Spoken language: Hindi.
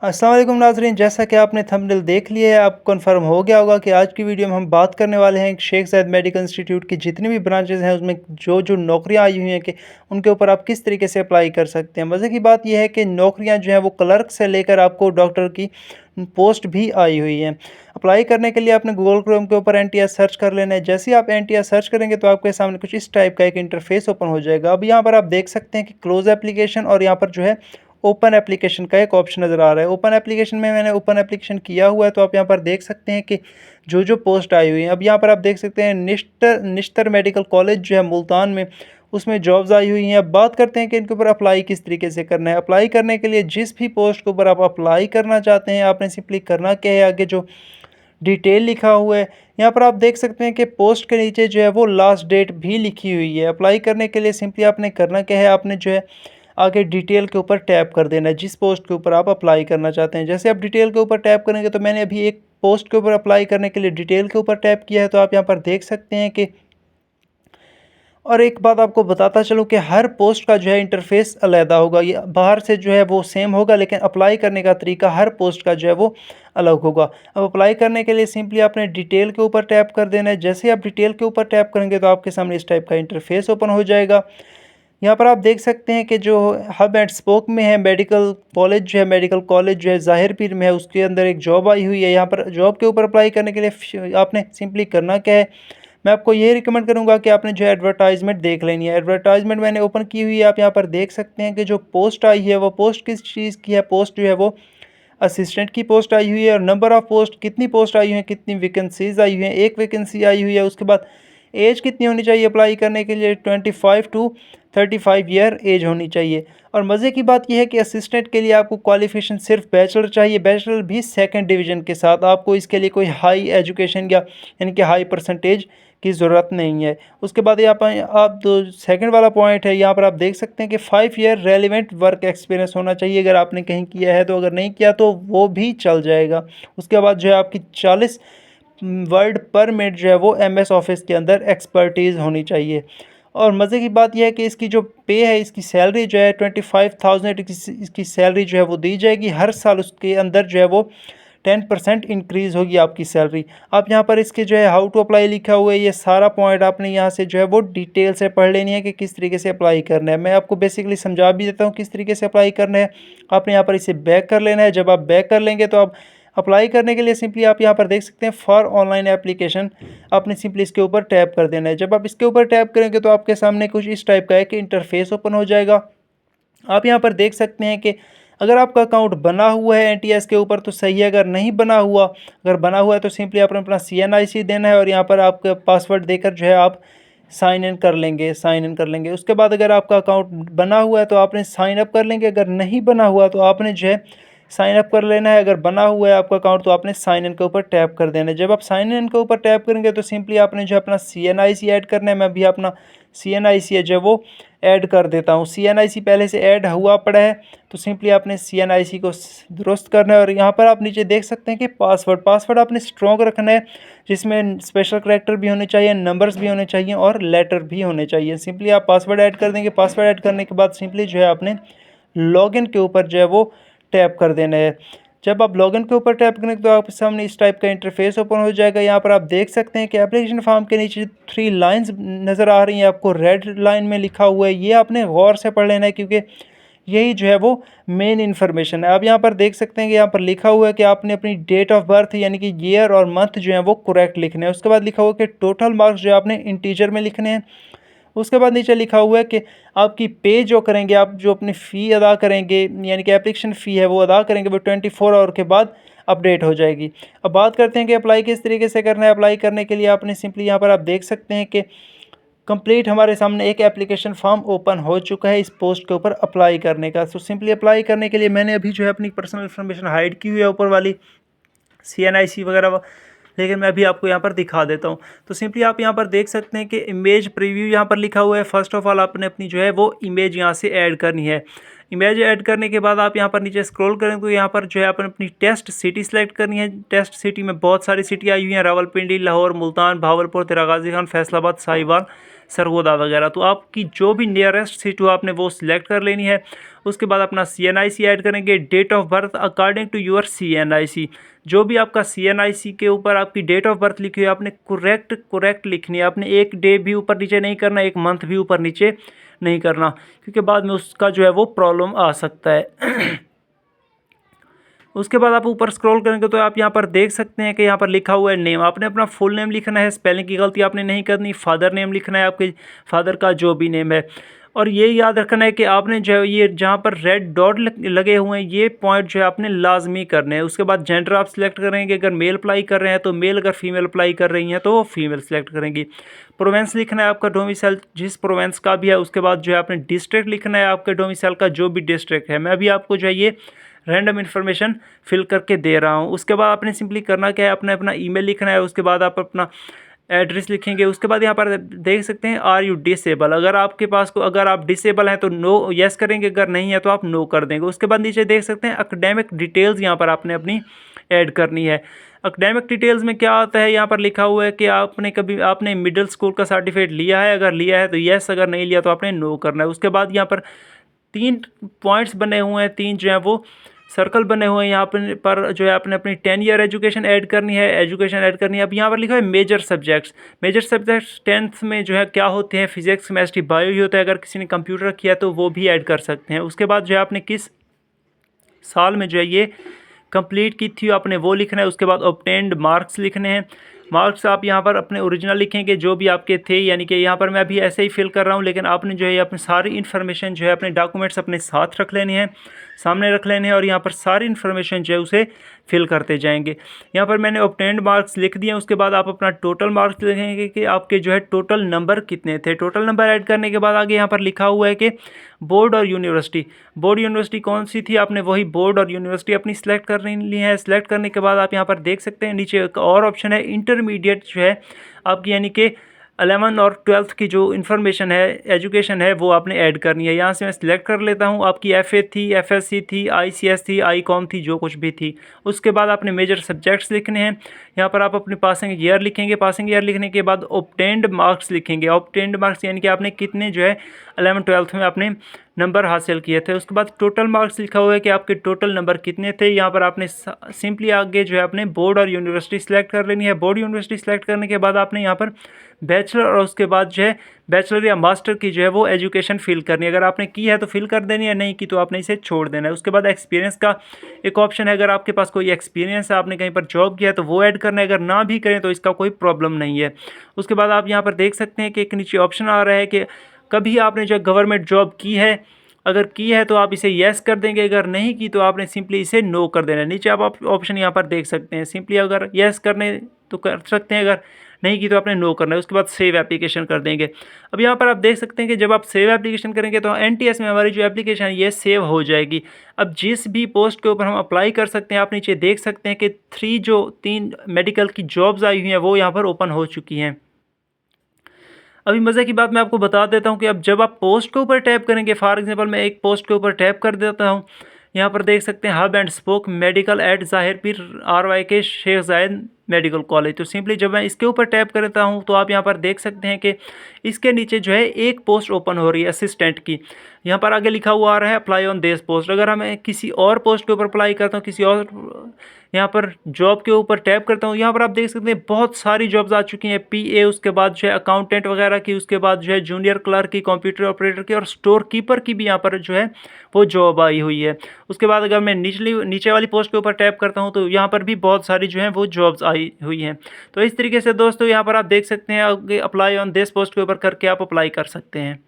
अस्सलाम वालेकुम नाज़रीन, जैसा कि आपने थंबनेल देख लिया है, आपको कन्फर्म हो गया होगा कि आज की वीडियो में हम बात करने वाले हैं शेख ज़ायद मेडिकल इंस्टीट्यूट की जितनी भी ब्रांचेज़ हैं उसमें जो जो नौकरियां आई हुई हैं कि उनके ऊपर आप किस तरीके से अप्लाई कर सकते हैं। मज़े की बात यह है कि नौकरियां जो हैं वो क्लर्क से लेकर आपको डॉक्टर की पोस्ट भी आई हुई हैं। अप्लाई करने के लिए आपने गूगल क्रोम के ऊपर NTS सर्च कर लेना है। जैसे ही आप NTS सर्च करेंगे तो आपके सामने कुछ इस टाइप का एक इंटरफेस ओपन हो जाएगा। अब यहाँ पर आप देख सकते हैं कि क्लोज एप्लीकेशन और यहाँ पर जो है ओपन एप्लीकेशन का एक ऑप्शन नज़र आ रहा है। ओपन एप्लीकेशन में मैंने ओपन एप्लीकेशन किया हुआ है, तो आप यहाँ पर देख सकते हैं कि जो जो पोस्ट आई हुई हैं। अब यहाँ पर आप देख सकते हैं निश्तर मेडिकल कॉलेज जो है मुल्तान में, उसमें जॉब्स आई हुई हैं। अब बात करते हैं कि इनके ऊपर अप्लाई किस तरीके से करना है। अप्लाई करने के लिए जिस भी पोस्ट के ऊपर आप अप्लाई करना चाहते हैं, आपने सिंपली करना क्या है, आगे जो डिटेल लिखा हुआ है यहाँ पर आप देख सकते हैं कि पोस्ट के नीचे जो है वो लास्ट डेट भी लिखी हुई है। अप्लाई करने के लिए सिंपली आपने करना क्या है, आपने जो है आगे डिटेल के ऊपर टैप कर देना है जिस पोस्ट के ऊपर आप अप्लाई करना चाहते हैं। जैसे आप डिटेल के ऊपर टैप करेंगे, तो मैंने अभी एक पोस्ट के ऊपर अप्लाई करने के लिए डिटेल के ऊपर टैप किया है, तो आप यहाँ पर देख सकते हैं कि और एक बात आपको बताता चलूँ कि हर पोस्ट का जो है इंटरफेस अलहदा होगा। ये बाहर से जो है वो सेम होगा, लेकिन अप्लाई करने का तरीका हर पोस्ट का जो है वो अलग होगा। अब अप्लाई करने के लिए सिंपली आपने डिटेल के ऊपर टैप कर देना है। जैसे ही आप डिटेल के ऊपर टैप करेंगे तो आपके सामने इस टाइप का इंटरफेस ओपन हो जाएगा। यहाँ पर आप देख सकते हैं कि जो हब एंड स्पोक में है मेडिकल कॉलेज जो है ज़ाहिर पीर में है, उसके अंदर एक जॉब आई हुई है। यहाँ पर जॉब के ऊपर अप्लाई करने के लिए आपने सिंपली करना क्या है, मैं आपको ये रिकमेंड करूँगा कि आपने जो है एडवर्टाइजमेंट देख लेनी है। एडवर्टाइजमेंट मैंने ओपन की हुई है। आप यहाँ पर देख सकते हैं कि जो पोस्ट आई है वो पोस्ट किस चीज़ की है। पोस्ट जो है वो असिस्टेंट की पोस्ट आई हुई है, और नंबर ऑफ़ पोस्ट कितनी पोस्ट आई हुई हैं, कितनी वैकेंसीज़ आई हुई हैं, एक वैकेंसी आई हुई है। उसके बाद एज कितनी होनी चाहिए अप्लाई करने के लिए, 25 टू 35 ईयर एज होनी चाहिए। और मज़े की बात यह है कि असिस्टेंट के लिए आपको क्वालिफ़िकेशन सिर्फ बैचलर चाहिए, बैचलर भी सेकंड डिवीज़न के साथ। आपको इसके लिए कोई हाई एजुकेशन या यानी कि हाई परसेंटेज की ज़रूरत नहीं है। उसके बाद यहाँ पर आप दो सेकंड वाला पॉइंट है, यहाँ पर आप देख सकते हैं कि 5 ईयर रेलिवेंट वर्क एक्सपीरियंस होना चाहिए अगर आपने कहीं किया है तो। अगर नहीं किया तो वो भी चल जाएगा। उसके बाद जो है आपकी 40 वर्ड पर मिनट जो है वो MS ऑफिस के अंदर एक्सपर्टीज़ होनी चाहिए। और मज़े की बात यह है कि इसकी जो पे है, इसकी सैलरी जो है 25,000 इसकी सैलरी जो है वो दी जाएगी। हर साल उसके अंदर जो है वो 10% इंक्रीज़ होगी आपकी सैलरी। आप यहाँ पर इसके जो है हाउ टू अप्लाई लिखा हुआ है, ये सारा पॉइंट आपने यहाँ से जो है वो डिटेल से पढ़ लेनी है कि किस तरीके से अप्लाई करना है। मैं आपको बेसिकली समझा भी देता हूँ किस तरीके से अप्लाई करना है। आपने यहाँ पर इसे बैक कर लेना है। जब आप बैक कर लेंगे तो आप अप्लाई करने के लिए सिंपली आप यहाँ पर देख सकते हैं फॉर ऑनलाइन एप्लीकेशन, आपने सिंपली इसके ऊपर टैप कर देना है। जब आप इसके ऊपर टैप करेंगे तो आपके सामने कुछ इस टाइप का एक इंटरफेस ओपन हो जाएगा। आप यहाँ पर देख सकते हैं कि अगर आपका अकाउंट बना हुआ है NTS के ऊपर तो सही है, अगर नहीं बना हुआ, अगर बना हुआ है तो सिंपली आपने अपना CNIC देना है और यहाँ पर आपका पासवर्ड देकर जो है आप साइन इन कर लेंगे। उसके बाद अगर आपका अकाउंट बना हुआ है तो आपने साइन अप कर लेंगे, अगर नहीं बना हुआ तो आपने जो है साइन अप कर लेना है। अगर बना हुआ है आपका अकाउंट तो आपने साइन इन के ऊपर टैप कर देना है। जब आप साइन इन के ऊपर टैप करेंगे तो सिंपली आपने जो अपना CNIC ऐड करना है। मैं भी अपना CNIC है जो वो ऐड कर देता हूँ। CNIC पहले से ऐड हुआ पड़ा है, तो सिंपली आपने CNIC को दुरुस्त करना है। और यहाँ पर आप नीचे देख सकते हैं कि पासवर्ड आपने स्ट्रॉन्ग रखना है, जिसमें स्पेशल करैक्टर भी होने चाहिए, नंबर्स भी होने चाहिए और लेटर भी होने चाहिए। सिंपली आप पासवर्ड ऐड कर देंगे। पासवर्ड ऐड करने के बाद सिंपली जो है आपने लॉगिन के ऊपर जो है वो टैप कर देना है। जब आप लॉगिन के ऊपर टैप करेंगे तो आपके सामने इस टाइप का इंटरफेस ओपन हो जाएगा। यहाँ पर आप देख सकते हैं कि एप्लीकेशन फॉर्म के नीचे 3 लाइंस नज़र आ रही हैं, आपको रेड लाइन में लिखा हुआ है। ये आपने गौर से पढ़ लेना है क्योंकि यही जो है वो मेन इन्फॉर्मेशन है। आप यहाँ पर देख सकते हैं कि यहाँ पर लिखा हुआ है कि आपने अपनी डेट ऑफ बर्थ यानी कि ईयर और मंथ जो है वो करेक्ट लिखने हैं। उसके बाद लिखा हुआ है कि टोटल मार्क्स जो है आपने इंटीजर में लिखने हैं। उसके बाद नीचे लिखा हुआ है कि आपकी पे जो करेंगे, आप जो अपनी फ़ी अदा करेंगे यानी कि एप्लीकेशन फ़ी है वो अदा करेंगे, वो 24 आवर के बाद अपडेट हो जाएगी। अब बात करते हैं कि अप्लाई किस तरीके से करना है। अप्लाई करने के लिए आपने सिंपली यहाँ पर आप देख सकते हैं कि कंप्लीट हमारे सामने एक एप्लीकेशन फॉर्म ओपन हो चुका है इस पोस्ट के ऊपर अप्लाई करने का। सो सिंपली अप्लाई करने के लिए मैंने अभी जो है अपनी पर्सनल इन्फॉर्मेशन हाइड की हुई है ऊपर वाली CNIC वगैरह, लेकिन मैं अभी आपको यहाँ पर दिखा देता हूँ। तो सिंपली आप यहाँ पर देख सकते हैं कि इमेज प्रीव्यू यहाँ पर लिखा हुआ है। फर्स्ट ऑफ ऑल आपने अपनी जो है वो इमेज यहाँ से ऐड करनी है। इमेज ऐड करने के बाद आप यहाँ पर नीचे स्क्रॉल करें तो यहाँ पर जो है आपने अपनी टेस्ट सिटी सेलेक्ट करनी है। टेस्ट सिटी में बहुत सारी सिटी आई हुई हैं, रावलपिंडी, लाहौर, मुल्तान, भावलपुर, तेरा गाजी खान, फैसलाबाद, साहिवाल, सरगोदा वगैरह। तो आपकी जो भी नियरेस्ट सिटी हो आपने वो सिलेक्ट कर लेनी है। उसके बाद अपना CNIC ऐड करेंगे, date of birth according to your CNIC। जो भी आपका CNIC के ऊपर आपकी डेट ऑफ बर्थ लिखी हुई है आपने करेक्ट लिखनी है। आपने एक डे भी ऊपर नीचे नहीं करना, एक मंथ भी ऊपर नीचे नहीं करना, क्योंकि बाद में उसका जो है वो प्रॉब्लम आ सकता है। उसके बाद आप ऊपर स्क्रॉल करेंगे तो आप यहाँ पर देख सकते हैं कि यहाँ पर लिखा हुआ है नेम। आपने अपना फुल नेम लिखना है, स्पेलिंग की गलती आपने नहीं करनी। फादर नेम लिखना है, आपके फादर का जो भी नेम है। और ये याद रखना है कि आपने जो है ये जहाँ पर रेड डॉट लगे हुए हैं ये पॉइंट जो है आपने लाजमी करने हैं। उसके बाद जेंडर आप सिलेक्ट करेंगे, अगर मेल अप्लाई कर रहे हैं तो मेल, अगर फीमेल अप्लाई कर रही हैं तो वो फीमेल सेलेक्ट करेंगी। प्रोवेंस लिखना है आपका डोमिसाइल जिस प्रोवेंस का भी है। उसके बाद जो है आपने डिस्ट्रिक्ट लिखना है, आपके डोमिसाइल का जो भी डिस्ट्रिक्ट है। मैं अभी आपको जो है ये रैंडम इन्फॉर्मेशन फिल करके दे रहा हूँ। उसके बाद आपने सिंपली करना क्या है, अपने अपना ईमेल लिखना है। उसके बाद आप अपना एड्रेस लिखेंगे। उसके बाद यहाँ पर देख सकते हैं आर यू डिसेबल, अगर आपके पास को अगर आप डिसेबल हैं तो नो यस करेंगे, अगर नहीं है तो आप नो कर देंगे। उसके बाद नीचे देख सकते हैं एकेडमिक डिटेल्स यहाँ पर आपने अपनी ऐड करनी है। एकेडमिक डिटेल्स में क्या आता है, यहाँ पर लिखा हुआ है कि आपने मिडिल स्कूल का सर्टिफिकेट लिया है, अगर लिया है तो यस, अगर नहीं लिया तो आपने नो करना है। उसके बाद यहाँ पर 3 पॉइंट्स बने हुए हैं, 3 जो है वो सर्कल बने हुए हैं। यहाँ पर जो है आपने अपनी 10 ईयर एजुकेशन ऐड करनी है, अब यहाँ पर लिखा है मेजर सब्जेक्ट्स। 10th में जो है क्या होते हैं, फिजिक्स, केमिस्ट्री, बायो ही होता है। अगर किसी ने कंप्यूटर किया तो वो भी ऐड कर सकते हैं। उसके बाद जो है आपने किस साल में जो है ये कंप्लीट की थी आपने वो लिखना है। उसके बाद ऑब्टेन्ड मार्क्स लिखने हैं। मार्क्स आप यहाँ पर अपने ओरिजिनल लिखेंगे जो भी आपके थे, यानी कि यहाँ पर मैं अभी ऐसे ही फिल कर रहा हूँ, लेकिन आपने जो है अपनी सारी इन्फॉर्मेशन जो है अपने डॉक्यूमेंट्स अपने साथ रख लेने हैं, सामने रख लेने हैं, और यहाँ पर सारी इन्फॉर्मेशन जो है उसे फिल करते जाएंगे। यहाँ पर मैंने ऑब्टेन्ड मार्क्स लिख दिए। उसके बाद आप अपना टोटल मार्क्स लिखेंगे कि आपके जो है टोटल नंबर कितने थे। टोटल नंबर ऐड करने के बाद आगे यहाँ पर लिखा हुआ है कि बोर्ड और यूनिवर्सिटी कौन सी थी, आपने वही बोर्ड और यूनिवर्सिटी अपनी सिलेक्ट कर ली है। सिलेक्ट करने के बाद आप यहाँ पर देख सकते हैं नीचे एक और ऑप्शन है इंटरमीडिएट जो है आपकी, यानी कि 11 और 12th की जो इन्फॉर्मेशन है, एजुकेशन है, वो आपने ऐड करनी है। यहाँ से मैं सिलेक्ट कर लेता हूँ। आपकी FA थी, FSC थी, ICS थी, ICOM थी, जो कुछ भी थी। उसके बाद आपने मेजर सब्जेक्ट्स लिखने हैं। यहाँ पर आप अपनी पासिंग ईयर लिखेंगे। पासिंग ईयर लिखने के बाद ऑब्टेन्ड मार्क्स लिखेंगे। ऑब्टेन्ड मार्क्स यानी कि आपने कितने जो है 11th-12th में आपने नंबर हासिल किए थे। उसके बाद टोटल मार्क्स लिखा हुआ है कि आपके टोटल नंबर कितने थे। यहाँ पर आपने सिंपली आगे जो है अपने बोर्ड और यूनिवर्सिटी सिलेक्ट कर लेनी है। बोर्ड यूनिवर्सिटी सिलेक्ट करने के बाद आपने यहाँ पर बैचलर और उसके बाद जो है बैचलर या मास्टर की जो है वो एजुकेशन फिल करनी है। अगर आपने की है तो फिल कर देनी है, नहीं की तो आपने इसे छोड़ देना है। उसके बाद एक्सपीरियंस का एक ऑप्शन है, अगर आपके पास कोई एक्सपीरियंस है, आपने कहीं पर जॉब किया है तो वो ऐड करना है, अगर ना भी करें तो इसका कोई प्रॉब्लम नहीं है। उसके बाद आप यहाँ पर देख सकते हैं कि एक नीचे ऑप्शन आ रहा है कि कभी आपने जो गवर्नमेंट जॉब की है, अगर की है तो आप इसे येस कर देंगे, अगर नहीं की तो आपने सिंपली इसे नो कर देना है। नीचे आप ऑप्शन यहाँ पर देख सकते हैं, सिंपली अगर येस करने तो कर सकते हैं, अगर नहीं की तो आपने नो करना है। उसके बाद सेव एप्लीकेशन कर देंगे। अब यहाँ पर आप देख सकते हैं कि जब आप सेव एप्लीकेशन करेंगे तो NTS में हमारी जो एप्लीकेशन है ये सेव हो जाएगी। अब जिस भी पोस्ट के ऊपर हम अप्लाई कर सकते हैं, आप नीचे देख सकते हैं कि 3 मेडिकल की जॉब्स आई हुई हैं वो यहाँ पर ओपन हो चुकी हैं। अभी मज़े की बात मैं आपको बता देता हूँ कि अब जब आप पोस्ट के ऊपर टैप करेंगे, फॉर एग्जांपल मैं एक पोस्ट के ऊपर टैप कर देता हूँ। यहाँ पर देख सकते हैं hub and spoke medical at Zahir Pir RYK Sheikh जायद मेडिकल कॉलेज। तो सिंपली जब मैं इसके ऊपर टैप करता हूँ तो आप यहाँ पर देख सकते हैं कि इसके नीचे जो है एक पोस्ट ओपन हो रही है असिस्टेंट की। यहाँ पर आगे लिखा हुआ आ रहा है अप्लाई ऑन दिस पोस्ट। अगर हमें किसी और पोस्ट के ऊपर अप्लाई करता हूँ, किसी और यहाँ पर जॉब के ऊपर टैप करता हूँ, यहाँ पर आप देख सकते हैं बहुत सारी जॉब्स आ चुकी हैं। PA, उसके बाद जो है अकाउंटेंट वगैरह की, उसके बाद जो है जूनियर क्लर्क की, कंप्यूटर ऑपरेटर की, और स्टोर कीपर की भी यहाँ पर जो है वो जॉब आई हुई है। उसके बाद अगर मैं नीचे वाली पोस्ट के ऊपर टैप करता हूँ तो यहाँ पर भी बहुत सारी जो है वो जॉब्स आई हुई हैं। तो इस तरीके से दोस्तों यहाँ पर आप देख सकते हैं अप्लाई ऑन दिस पोस्ट के ऊपर करके आप अप्लाई कर सकते हैं।